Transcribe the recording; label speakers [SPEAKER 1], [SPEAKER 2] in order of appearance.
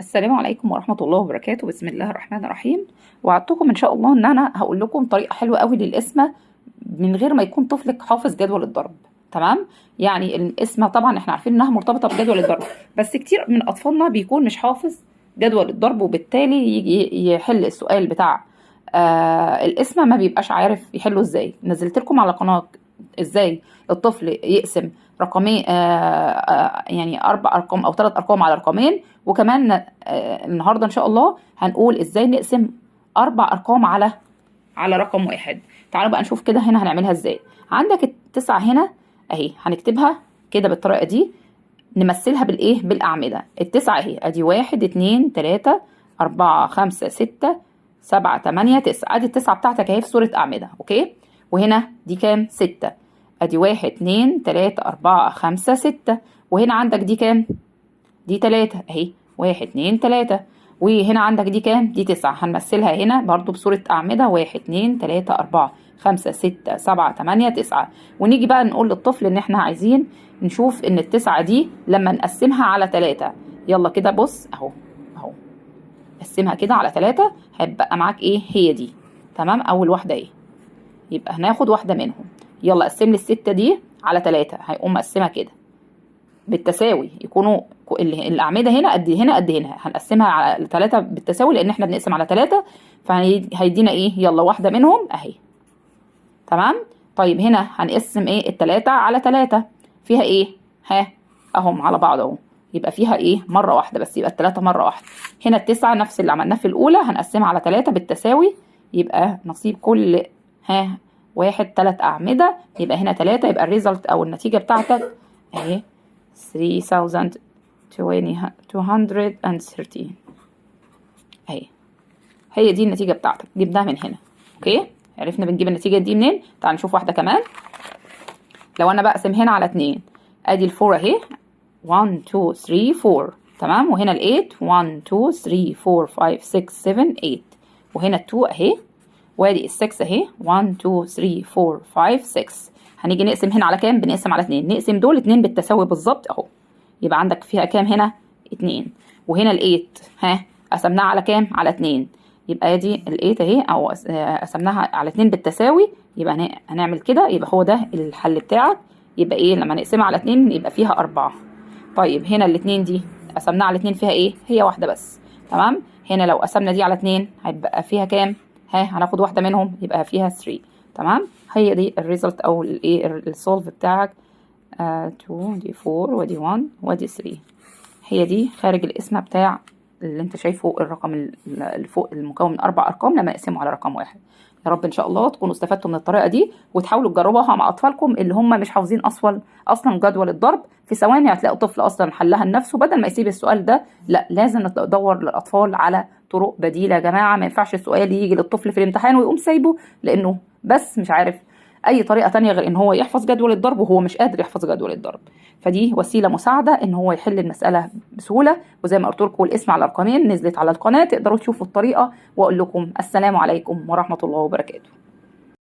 [SPEAKER 1] السلام عليكم ورحمة الله وبركاته. بسم الله الرحمن الرحيم. وعدتكم ان شاء الله ان انا هقول لكم طريقة حلوة قوي للقسمة من غير ما يكون طفلك حافظ جدول الضرب. تمام؟ يعني القسمة طبعا احنا عارفين انها مرتبطة بجدول الضرب، بس كتير من اطفالنا بيكون مش حافظ جدول الضرب، وبالتالي يجي يحل السؤال بتاع القسمة ما بيبقاش عارف يحله ازاي. نزلت لكم على قناة ازاي الطفل يقسم رقمين، يعني 4 ارقام او 3 ارقام على رقمين، وكمان النهارده ان شاء الله هنقول ازاي نقسم 4 ارقام على رقم واحد. تعالوا بقى نشوف كده هنا هنعملها ازاي. عندك التسعة هنا اهي، هنكتبها كده بالطريقة دي، نمثلها بالايه؟ بالاعمدة. التسعة اهي، ادي 1 2 3 4 5 6 7 8 9. ادي التسعة بتاعتك اهي في صورة اعمدة. اوكي، وهنا دي كام؟ 6. ادي 1 2 3 4 5 6. وهنا عندك دي كام؟ دي 3 اهي، 1 2 3. وهنا عندك دي كام؟ دي 9. هنمثلها هنا برضو بصورة أعمدة، 1 2 3 4 5 6 7 8 9. ونيجي بقى نقول للطفل إن احنا عايزين نشوف إن التسعة دي لما نقسمها على 3. يلا كده بص أهو، أهو قسمها كده على 3، هيبقى معاك إيه؟ هي دي. تمام؟ أول واحدة إيه؟ يبقى هناخد واحدة منهم. يلا قسم لي الستة دي على 3، هيقوم مقسمها كده بالتساوي، يكونوا الأعمدة هنا قد هنا قد هنا. هنقسمها على 3 بالتساوي لأن احنا بنقسم على 3، فهيدينا ايه؟ يلا واحدة منهم اهي. تمام؟ طيب هنا هنقسم ايه؟ التلاتة على 3 فيها ايه؟ ها اهم على بعض اهو، يبقى فيها ايه؟ مرة واحدة بس، يبقى التلاتة مرة واحدة. هنا التسعة نفس اللي عملناه في الأولى، هنقسمها على 3 بالتساوي، يبقى نصيب كل واحد 3 أعمدة، يبقى هنا 3. يبقى الريزلت أو النتيجة بتاعتك اهي 3213 اهي. هي دي النتيجة بتاعتك، جبناها من هنا. اوكي، عرفنا بنجيب النتيجة دي منين. تعال نشوف واحدة كمان. لو انا بقسم هنا على 2، ادي الفور اهي 1 2 3 4. تمام؟ وهنا ال8 1 2 3 4 5 6 7 8. وهنا ال2 اهي، وادي ال6 اهي 1 2 3 4 5 6. هنيجي نقسم هنا على كام؟ بنقسم على 2. نقسم دول 2 بالتساوي بالظبط اهو، يبقى عندك فيها كام؟ هنا 2. وهنا ال8 قسمناها على كام؟ على 2. يبقى دي ال8 اهي، او قسمناها على 2 بالتساوي، يبقى هنعمل كده. يبقى هو ده الحل بتاعك. يبقى ايه لما نقسمها على 2؟ يبقى فيها 4. طيب هنا ال2 دي قسمناها على 2 فيها ايه؟ هي واحدة بس. تمام؟ هنا لو قسمنا دي على 2 هيبقى فيها كام؟ هناخد واحدة منهم، يبقى فيها 3. تمام؟ هي دي الريزلت او الايه السولف بتاعك. 2 دي 4 ودي 1 ودي 3. هي دي خارج القسمة بتاع اللي انت شايفه الرقم اللي فوق المكون من 4 ارقام لما نقسمه على رقم واحد. يا رب ان شاء الله تكونوا استفدتوا من الطريقة دي، وتحاولوا تجربوها مع اطفالكم اللي هم مش حافظين اصلا جدول الضرب. في ثواني هتلاقوا طفل اصلا حلها لنفسه بدل ما يسيب السؤال ده. لا، لازم ندور للاطفال على طرق بديلة يا جماعة. ما ينفعش السؤال يجي للطفل في الامتحان ويقوم سايبه لانه بس مش عارف اي طريقة تانية غير ان هو يحفظ جدول الضرب وهو مش قادر يحفظ جدول الضرب. فدي وسيلة مساعدة ان هو يحل المسألة بسهولة. وزي ما قلت لكم الاسم على الارقامين نزلت على القناة، تقدروا تشوفوا الطريقة. واقول لكم السلام عليكم ورحمة الله وبركاته.